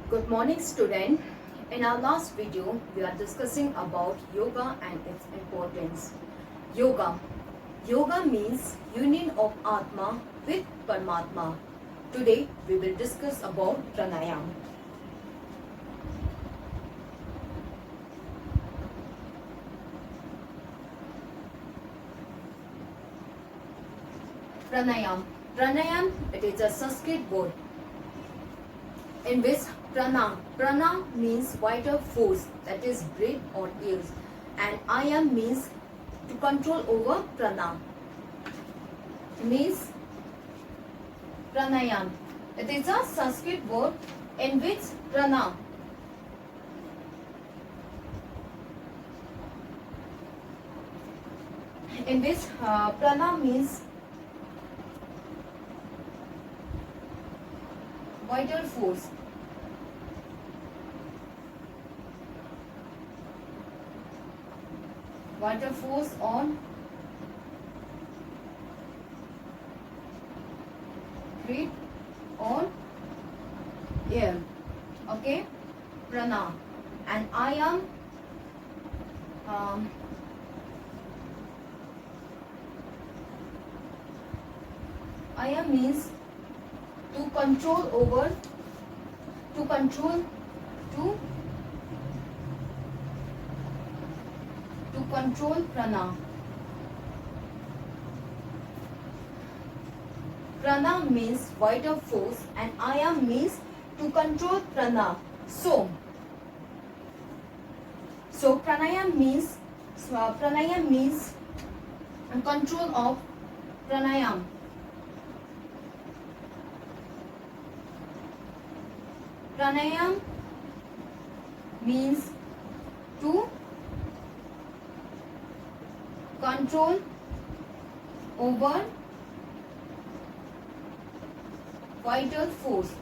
Good morning, student. In our last video, we are discussing about yoga and its importance. Yoga. Yoga means union of Atma with Paramatma. Today, we will discuss about pranayam. Pranayam. Pranayam, it is a Sanskrit word in which prana means vital force, that is breath or air, and ayam means to control over prana, means pranayam. It is a Sanskrit word in which prana prana means vital force. Vital force on breathe on air. Okay, prana. And ayam ayam means to control over, to control, to control prana. Prana means vital force and ayam means to control prana. So pranayam means control of pranayam. Pranayam means to control over vital force.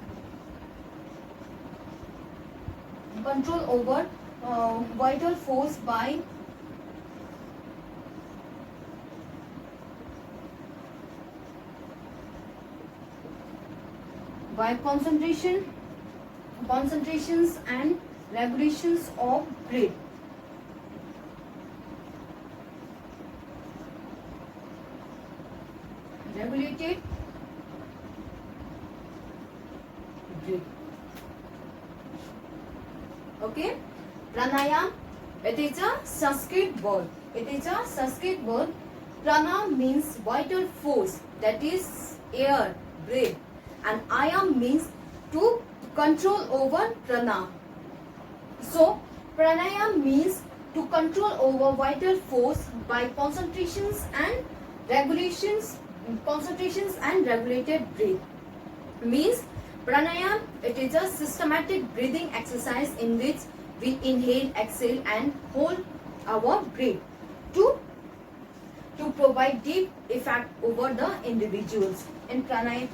Control over vital force by concentrations and regulations of breath. Regulated breath. Okay, pranayam, it is a Sanskrit word. Prana means vital force, that is air, breath, and ayam means to control over prana. So pranayam means to control over vital force by concentrations and regulated breath. Means pranayam, it is a systematic breathing exercise in which we inhale, exhale and hold our breath to provide deep effect over the individuals. In pranayam,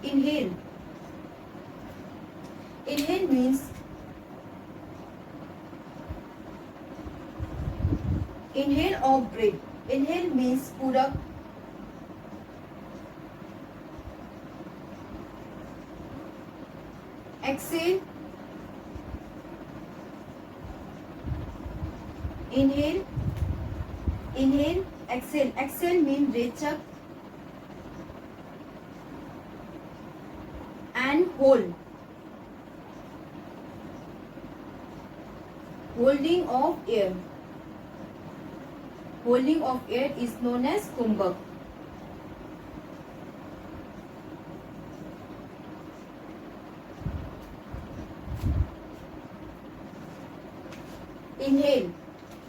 inhale means inhale of breath. Inhale means purak. Exhale, inhale, exhale. Exhale means rechak and hold. Holding of air. Holding of air is known as kumbhak.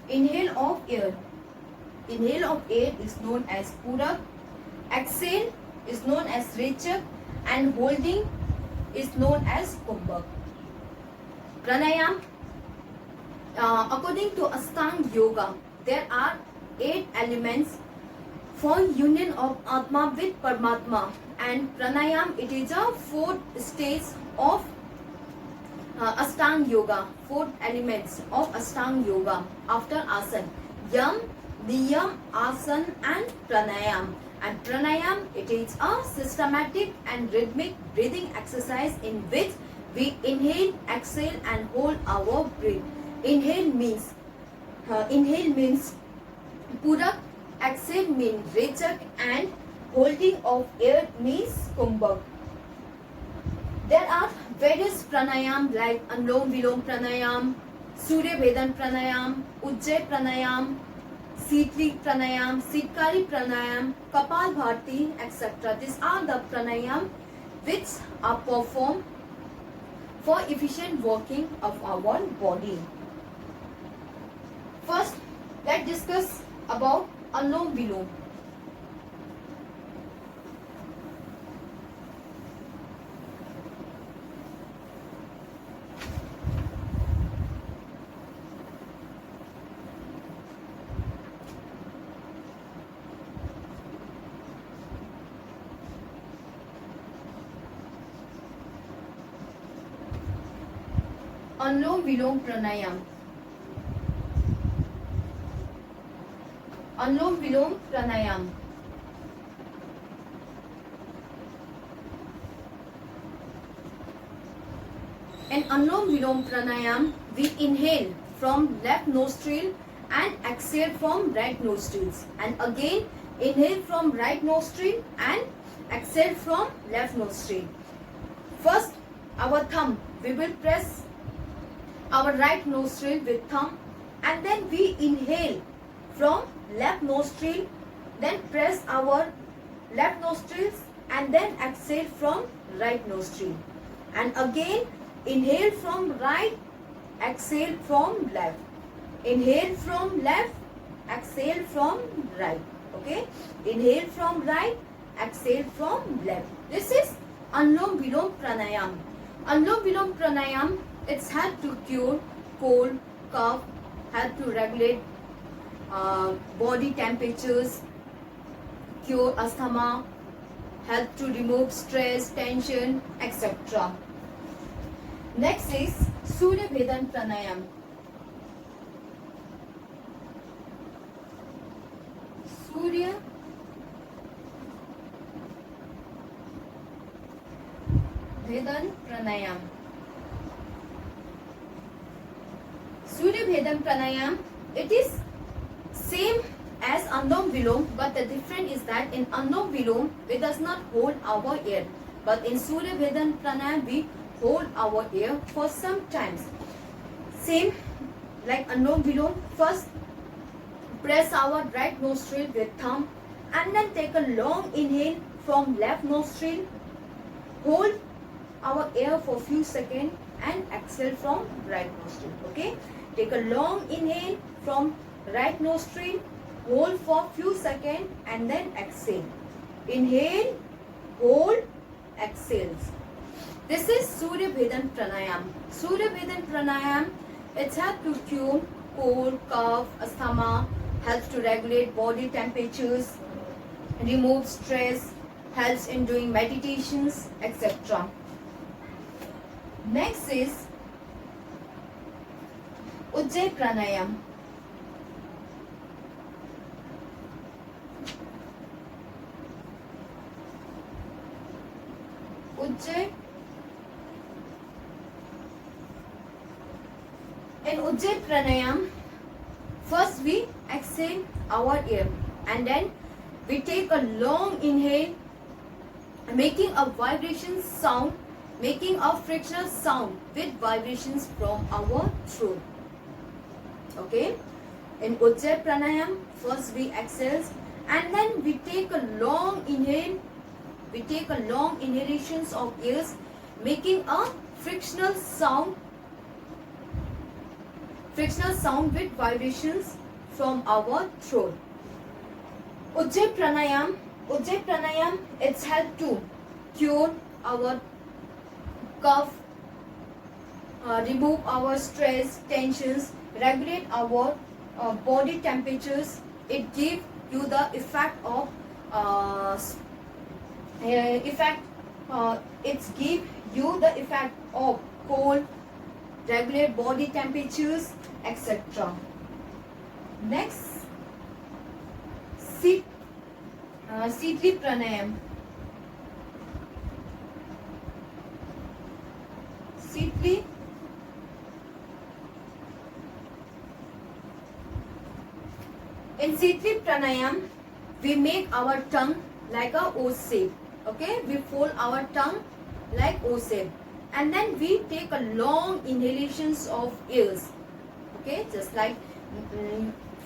Inhale of air. Inhale of air is known as purak. Exhale is known as rechak and holding is known as kumbhak. Pranayam, according to Ashtanga Yoga, there are 8 elements for union of Atma with Paramatma, and pranayam, it is a 4th stage of Ashtanga Yoga, 4 elements of Ashtanga Yoga after Asan. Yam, Niyam, Asan and Pranayam. And pranayam, it is a systematic and rhythmic breathing exercise in which we inhale, exhale and hold our breath. Inhale means purak, exhale means rechak, and holding of air means kumbhak. There are various pranayam like Anulom Vilom pranayam, Surya Vedan pranayam, Ujjayi pranayam, Sitli pranayam, Sitkari pranayam, Kapal Bharti, etc. These are the pranayam which are performed for efficient working of our body. First, let's discuss about Anulom Vilom. Anulom Vilom pranayam. Anulom Vilom pranayam. In Anulom Vilom pranayam, we inhale from left nostril and exhale from right nostrils, and again inhale from right nostril and exhale from left nostril. First, our thumb, we will press our right nostril with thumb, and then we inhale from left nostril, then press our left nostrils and then exhale from right nostril, and again inhale from right, exhale from left, inhale from left, exhale from right. Okay, inhale from right, exhale from left. This is Anulom Vilom pranayam. Anulom Vilom pranayam, it's help to cure cold, cough, help to regulate body temperatures, cure asthma, help to remove stress, tension, etc. Next is Surya Vedan pranayam. Surya Vedan pranayam. Surya Vedan pranayam, it is same as Anulom Vilom, but the difference is that in Anulom Vilom we does not hold our air, but in Surya Vedan pranayam we hold our air for some times. Same like Anulom Vilom. First, press our right nostril with thumb and then take a long inhale from left nostril, hold our air for few seconds and exhale from right nostril. Okay, take a long inhale from right nostril, hold for few seconds and then exhale. Inhale, hold, exhales. This is Surya Vedan pranayam. Surya Vedan pranayam, it helps to cure cold, cough, asthma, helps to regulate body temperatures, remove stress, helps in doing meditations, etc. Next is Ujjayi pranayam. Ujjayi. In Ujjayi pranayam, first we exhale our air and then we take a long inhale, making a vibration sound, making a frictional sound with vibrations from our throat. Okay, in Ujjayi pranayam, first we exhale and then we take a long inhale, we take a long inhalations of air, making a frictional sound with vibrations from our throat. Ujjayi pranayam, it's help to cure our cough, remove our stress, tensions, regulate our body temperatures. It gives you the effect of cold, regulate body temperatures, etc. Next, Sitli pranayam. In C3 pranayam, we make our tongue like a O shape. Okay, we fold our tongue like O shape, and then we take a long inhalations of airs. Okay, just like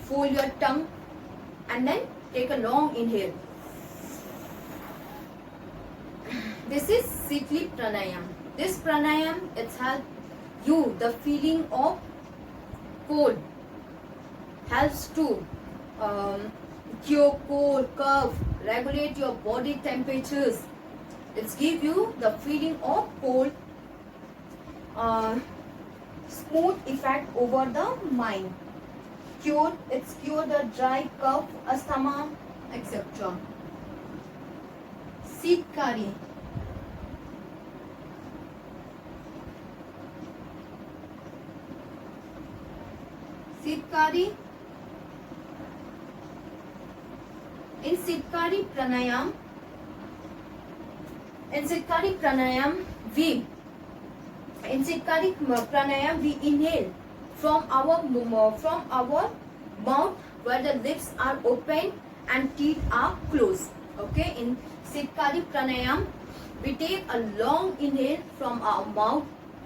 fold your tongue and then take a long inhale. This is C3 pranayam. This pranayam, it helps you the feeling of cold, helps to cure cold, cough, regulate your body temperatures. It's give you the feeling of cold, smooth effect over the mind. It's cure the dry cough, asthma, etc. Sitkari. Sitkari. In Sitkari pranayam, we inhale from our mouth where the lips are open and teeth are closed. Okay, in Sitkari pranayam, we take a long inhale from our mouth,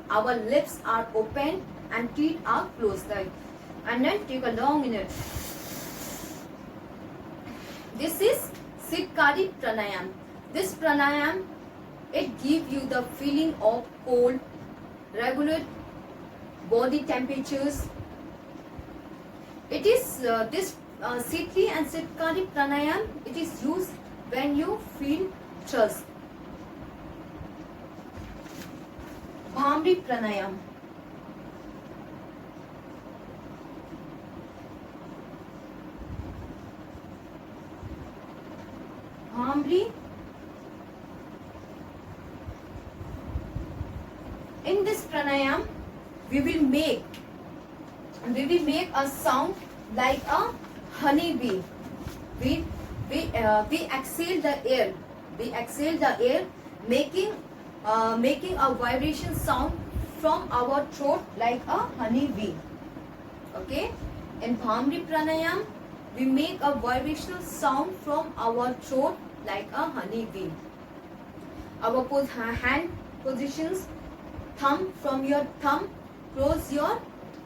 our lips are open and teeth are closed, like, and then take a long inhale. This is Sitkari pranayam. This pranayam, it gives you the feeling of cold, regulate body temperatures. It is this C3 and Sitkari pranayam, it is used when you feel stress. Bhamri pranayam. Bhamri. In this pranayam, we will make a sound like a honeybee. We exhale the air. We exhale the air, making a vibration sound from our throat like a honeybee. Okay. In Bhamri pranayam, we make a vibrational sound from our throat like a honeybee. Our hand positions, thumb from your thumb, close your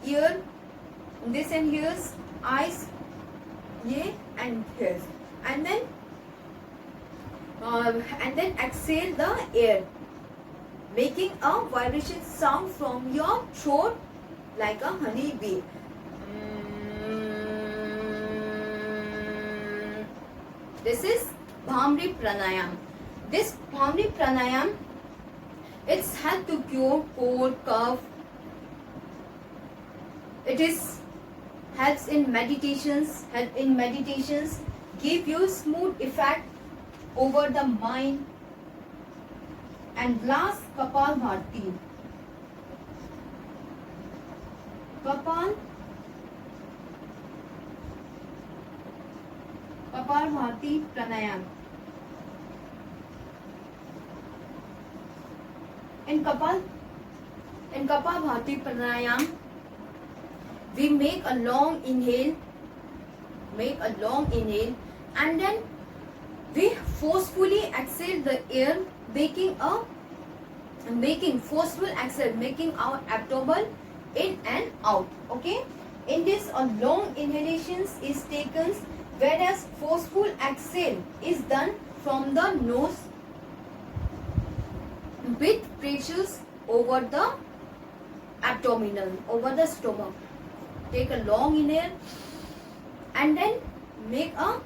ear, this and ears, eyes, ye and ears, and then exhale the air, making a vibration sound from your throat like a honeybee. This is Bhamri pranayam. This Bhamri pranayam, it's help to cure cold, cough. It helps in meditations. Give you smooth effect over the mind. And last, Kapal Bharti. Kapal Bharti pranayam. In Kapal Bharti pranayam, we make a long inhale, and then we forcefully exhale the air, making forceful exhale, making our abdomen in and out. Okay, in this a long inhalations is taken, whereas forceful exhale is done from the nose with pressures over the abdominal, over the stomach. Take a long inhale and then make a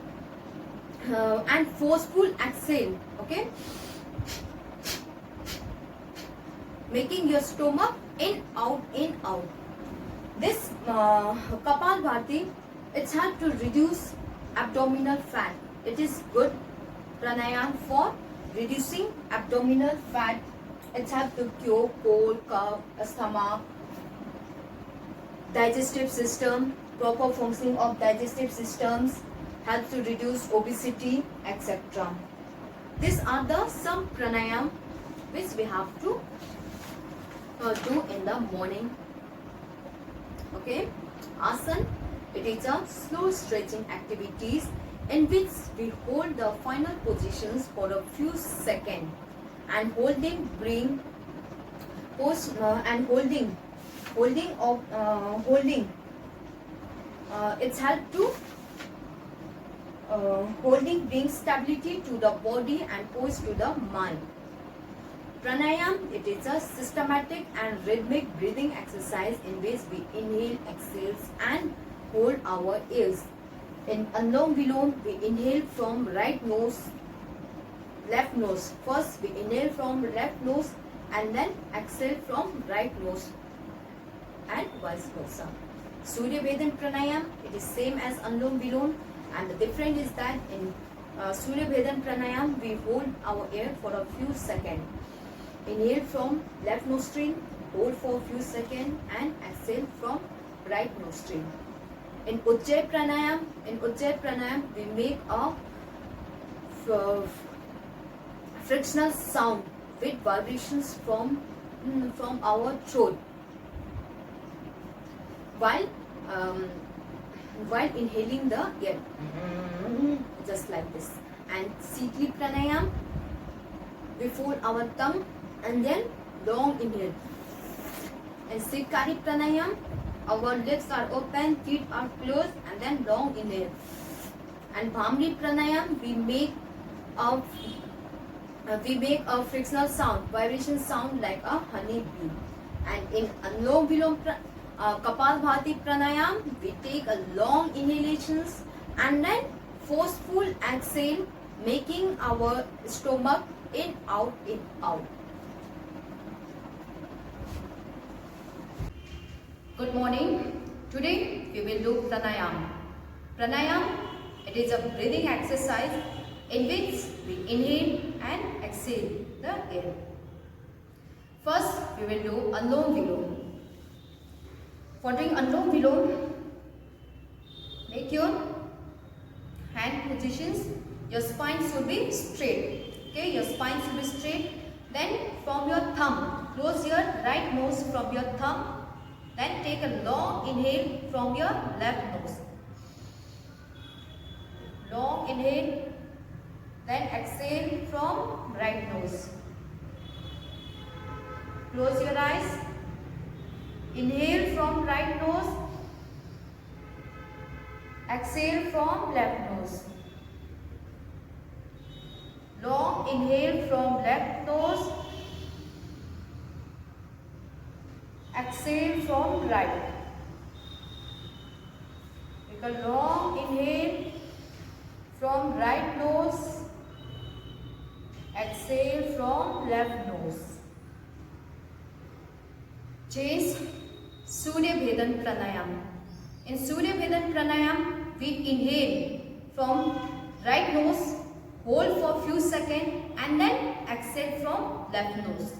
and forceful exhale. Okay, making your stomach in out. This Kapal Bharti, it's help to reduce abdominal fat. It is good pranayam for reducing abdominal fat. It helps to cure cold, cough, asthma, digestive system, proper functioning of digestive systems, helps to reduce obesity, etc. These are the some pranayam which we have to do in the morning. Okay, asan. It is a slow stretching activities in which we hold the final positions for a few seconds and holding bring post and holding it's help to holding brings stability to the body and poise to the mind. Pranayam, it is a systematic and rhythmic breathing exercise in which we inhale, exhale and hold our ears. In Anulom Vilom, we inhale from right nose, left nose. First we inhale from left nose and then exhale from right nose and vice versa. Surya Vedan Pranayam, it is same as Anulom Vilom, and the difference is that in Surya Vedan Pranayam we hold our air for a few seconds. Inhale from left nostril, hold for a few seconds and exhale from right nostril. In Ujjayi Pranayam we make a frictional sound with vibrations from our throat while inhaling the air, just like this. And Sitli Pranayam, we fold our tongue and then long inhale. And Sikari Pranayam, our lips are open, teeth are closed and then long inhale. And Bhamri Pranayam, we make a frictional sound, vibration sound like a honey bee. And in Anulom Vilom Kapalbhati Pranayam, we take a long inhalations and then forceful exhale, making our stomach in, out, in, out. Good morning. Today we will do pranayam. Pranayam, it is a breathing exercise in which we inhale and exhale the air. First, we will do Anulom Vilom. For doing Anulom Vilom, make your hand positions. Your spine should be straight. Okay, your spine should be straight. Then from your thumb, close your right nose from your thumb. Then take a long inhale from your left nose. Long inhale. Then exhale from right nose. Close your eyes. Inhale from right nose. Exhale from left nose. Long inhale from left nose. Exhale from right. Take a long inhale from right nose. Exhale from left nose. Chase Surya Vedan Pranayam. In Surya Vedan Pranayam, we inhale from right nose, hold for few seconds and then exhale from left nose.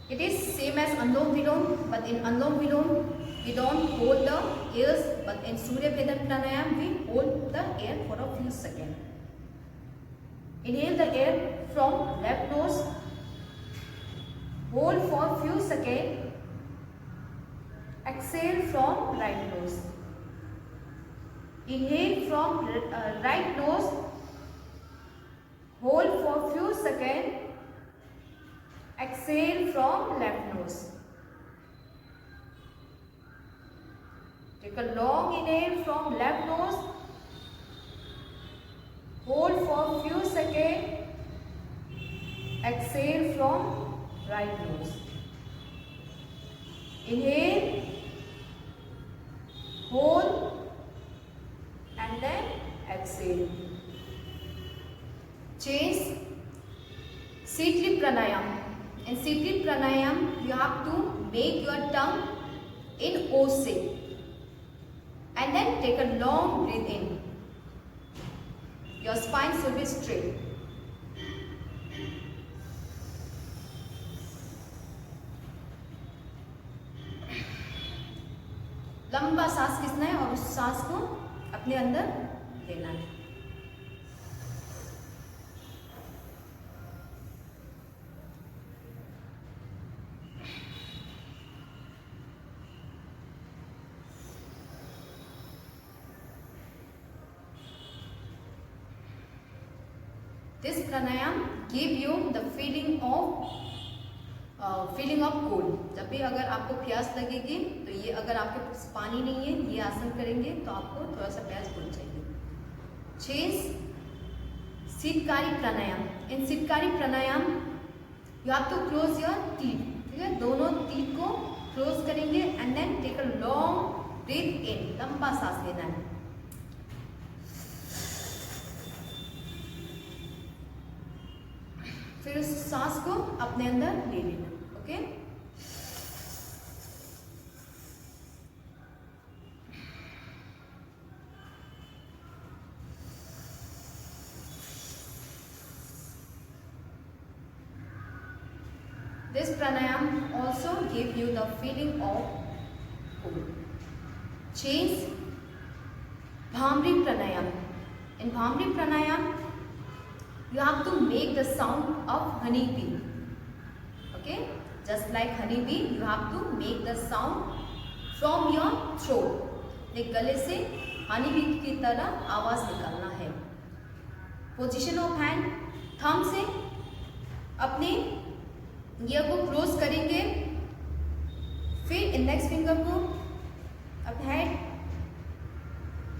It is same as Anulom Vilom, but in Anulom Vilom we don't hold the ears, but in Surya Vedan Pranayam we hold the air for a few seconds. Inhale the air from left nose, hold for a few seconds, exhale from right nose. Inhale from right nose, hold for a few seconds, exhale from left nose. Take a long inhale from left nose, hold for a few seconds, exhale from right nose. Inhale, hold and then exhale. Change Sitli Pranayam. In Sitli Pranayam, you have to make your tongue in O shape and then take a long breath in. Your spine should be straight. लंबा सांस खींचना है और उस सांस को अपने अंदर लेना है. This pranayam give you the feeling of cold. जब भी अगर आपको प्यास लगेगी तो ये, अगर आपके पास पानी नहीं है, ये आसन करेंगे तो आपको थोड़ा सा प्यास बुझ जाएगी. 6 Sheetkari pranayama. In Sheetkari pranayama you have to close your teeth. ठीक है, दोनों टीथ को क्लोज करेंगे and then take a long breath in. लंबा सांस लेना है. फिर उस सांस को अपने अंदर ले लेना. Okay, this pranayam also give you the feeling of cold. Change Bhamri pranayam. In Bhamri pranayam you have to make the sound of honey bee. Okay, just like honey bee, you have to make the sound from your throat. एक गले से honey bee की तरह आवाज निकालना है. Position of hand, thumb से अपने ईयर को क्लोज करेंगे. फिर इंडेक्स फिंगर को अब हेड,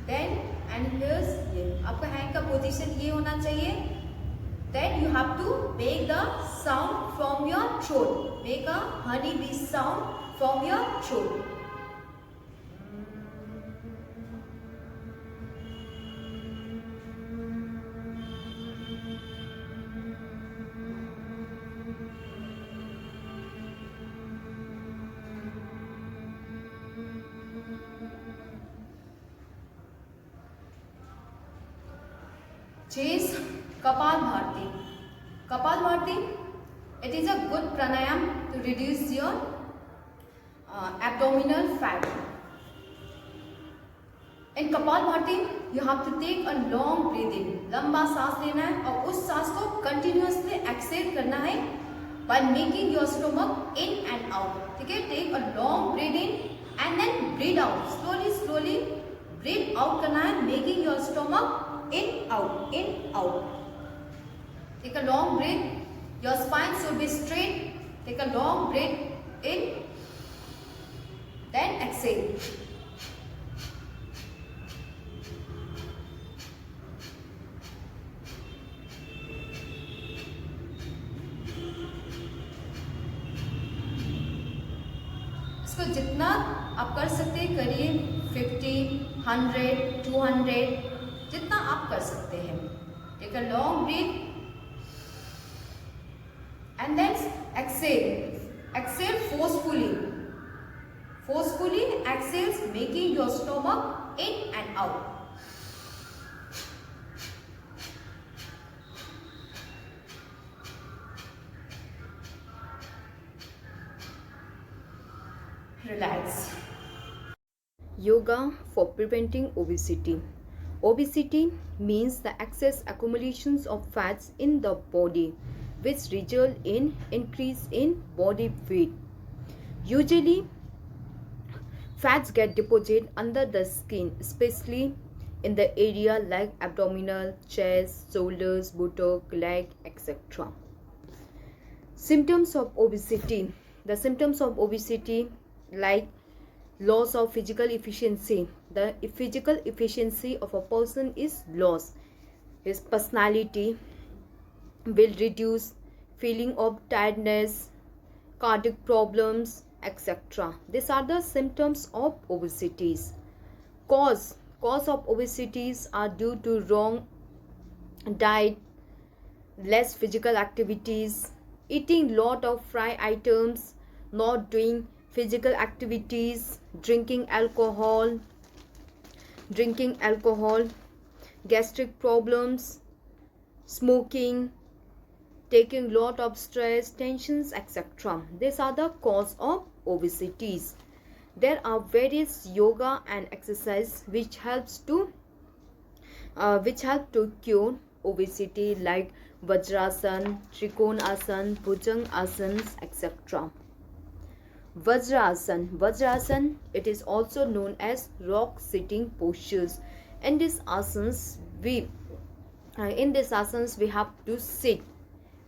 देन एंड हियर्स. ये आपका हैंड का पोजीशन ये होना चाहिए. Then you have to make the sound from your throat. Make a honey bee sound from your throat. Chase Kapal Bharti. Kapal Bharti, it is a good pranayam to reduce your abdominal fat. In Kapal Bharti, you have to take a long breath in. लंबा सांस लेना है और उस सांस को continuously exhale करना है by making your stomach in and out. ठीक है, take a long breath in and then breathe out. Slowly breathe out करना है, making your stomach in out. Take a long breath. Your spine should be straight. Take a long breath in, then exhale. इसको जितना आप कर सकते हैं करिए. 50, 100, 200, जितना आप कर सकते हैं. Take a long breath and then exhale forcefully exhales, making your stomach in and out. Relax. Yoga for preventing obesity. Obesity means the excess accumulations of fats in the body which result in increase in body weight. Usually, fats get deposited under the skin, especially in the area like abdominal, chest, shoulders, buttock, leg, etc. Symptoms of obesity. The symptoms of obesity like loss of physical efficiency. The physical efficiency of a person is lost. His personality will reduce, feeling of tiredness, cardiac problems, etc. These are the symptoms of obesities. Cause of obesities are due to wrong diet, less physical activities, eating lot of fried items, not doing physical activities, drinking alcohol, gastric problems, smoking, taking lot of stress, tensions, etc. These are the cause of obesities. There are various yoga and exercise which help to cure obesity like Vajrasan, Trikonasana, Bhujangasana, etc. Vajrasan, it is also known as rock sitting postures. In these asanas, we In this asanas we have to sit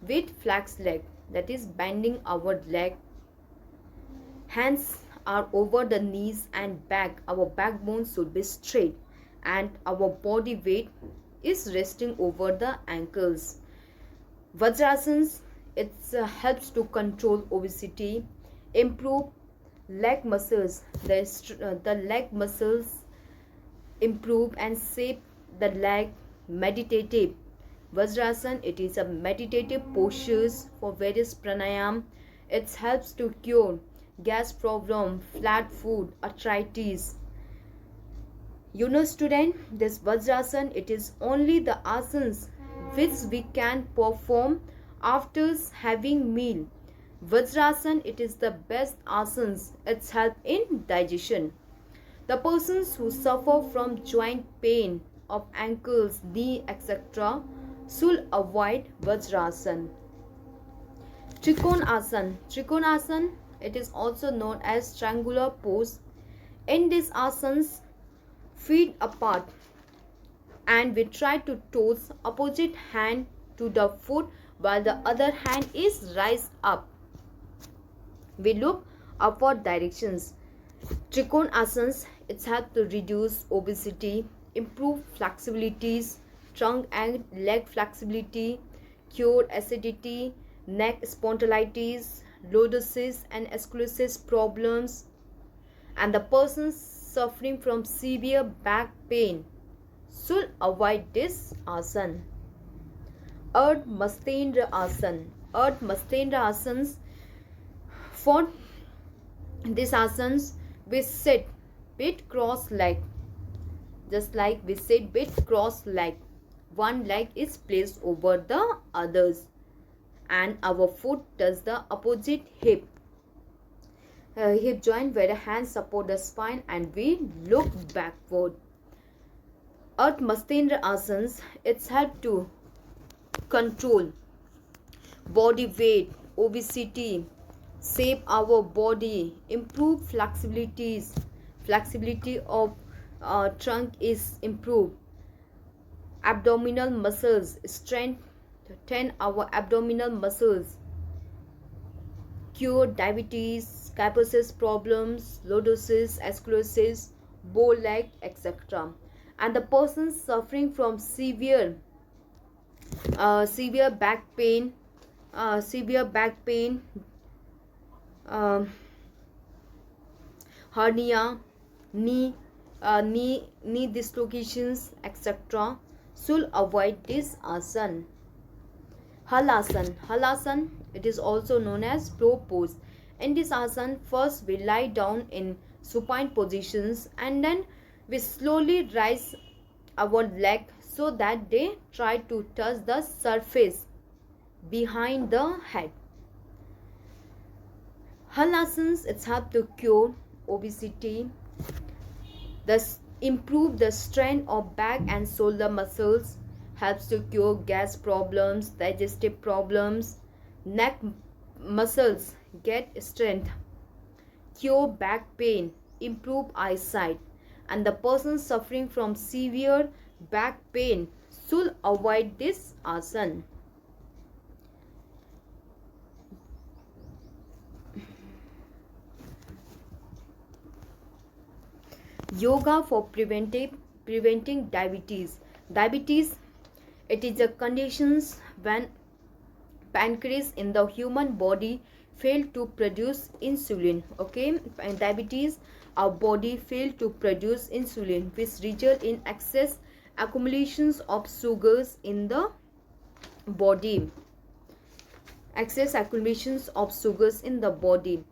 with flexed leg, that is bending our leg. Hands are over the knees and back. Our backbone should be straight and our body weight is resting over the ankles. Vajrasanas, it helps to control obesity, improve leg muscles. The leg muscles improve and shape the leg. Meditative Vajrasan, it is a meditative postures for various pranayam. It helps to cure gas problem, flat foot, arthritis. You know student, this Vajrasan, it is only the asanas which we can perform after having meal. Vajrasan, it is the best asanas. It's help in digestion. The persons who suffer from joint pain of ankles, knee, etc. should avoid Vajrasan. Trikonasana. Trikonasana, it is also known as triangular pose. In this asanas, feet apart and we try to toss opposite hand to the foot while the other hand is raised up. We look upward directions. Trikonasana, it's helped to reduce obesity, improve flexibilities, trunk and leg flexibility, cure acidity, neck spondylitis, lordosis and scoliosis problems, and the persons suffering from severe back pain should avoid this asana. Ardha Mastendra Asana. Ardha Mastendra Asanas, for this asanas we sit with cross leg, just like we sit with cross leg. One leg is placed over the others and our foot does the opposite hip joint where the hands support the spine and we look backward. Ardha Mastendra Asanas, it's help to control body weight, obesity, shape our body, improve flexibilities. Flexibility of trunk is improved. Abdominal muscles, strengthen our abdominal muscles. Cure diabetes, kyphosis problems, lordosis, scoliosis, bow leg, etc. And the person suffering from severe back pain, hernia, knee dislocations, etc. should avoid this asana. Halasana. Halasana, it is also known as flow pose. In this asana, first we lie down in supine positions and then we slowly raise our leg so that they try to touch the surface behind the head. Halasanas, it's help to cure obesity, thus improve the strength of back and shoulder muscles, helps to cure gas problems, digestive problems, neck muscles get strength, cure back pain, improve eyesight, and the person suffering from severe back pain should avoid this asana. Yoga for preventing diabetes. Diabetes, it is a condition when pancreas in the human body fail to produce insulin. Okay, and diabetes, our body fail to produce insulin, which result in excess accumulations of sugars in the body. Excess accumulations of sugars in the body.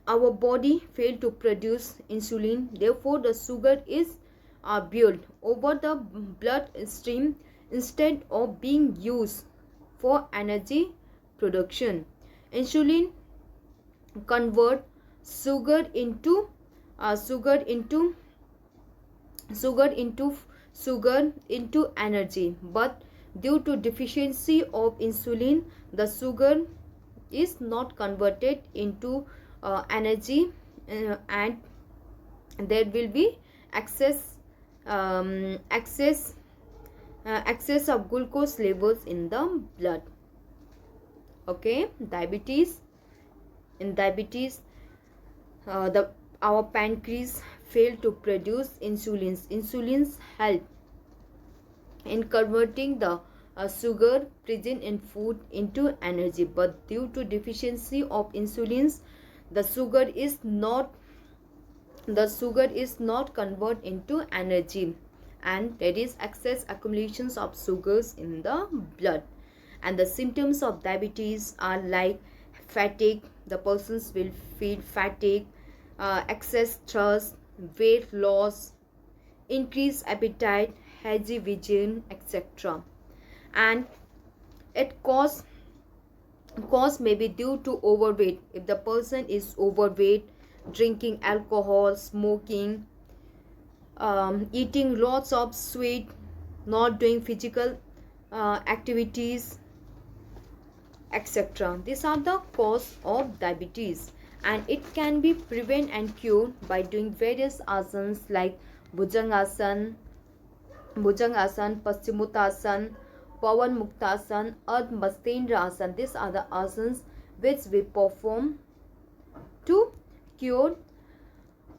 Our body fail to produce insulin, therefore the sugar is built over the blood stream instead of being used for energy production. Insulin convert sugar into energy, but due to deficiency of insulin the sugar is not converted into energy, and there will be excess excess of glucose levels in the blood. Okay, diabetes. In diabetes, our pancreas fail to produce insulin. Insulins help in converting the sugar present in food into energy, but due to deficiency of insulins, the sugar is not converted into energy, and there is excess accumulations of sugars in the blood. And the symptoms of diabetes are like fatigue. The persons will feel fatigue, excess thirst, weight loss, increased appetite, hazy vision, etc. And it cause may be due to overweight. If the person is overweight, drinking alcohol, smoking, eating lots of sweet, not doing physical activities, etc. These are the cause of diabetes, and it can be prevented and cured by doing various asanas like Bhujangasana, Paschimottanasana, Pawan Muktasana, Ardha Mastendra Asana. These are the asanas which we perform to cure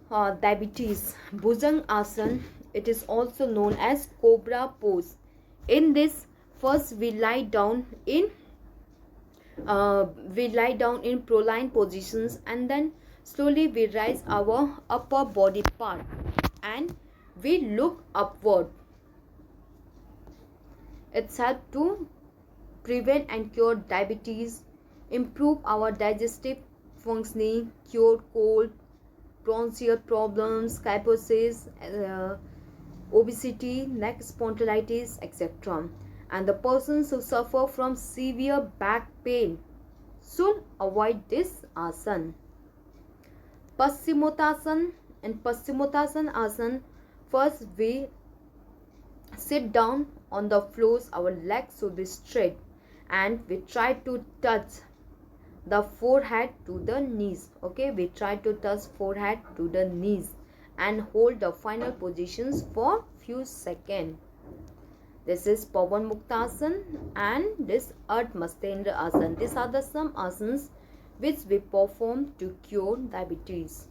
diabetes. Bhujang Asana, it is also known as cobra pose. In this, first we lie down in proline positions, and then slowly we rise our upper body part and we look upward. It's helped to prevent and cure diabetes, improve our digestive functioning, cure cold, bronchial problems, kyphosis, obesity, neck spondylitis, etc. And the persons who suffer from severe back pain should avoid this asana. Paschimottanasana. In Paschimottanasana asana, first we sit down on the floors. Our legs should be straight, and we try to touch the forehead to the knees. Okay, we try to touch forehead to the knees and hold the final positions for few seconds. This is Pawan Muktasana and this Ardha Mastendra Asana. These are the some asanas which we perform to cure diabetes.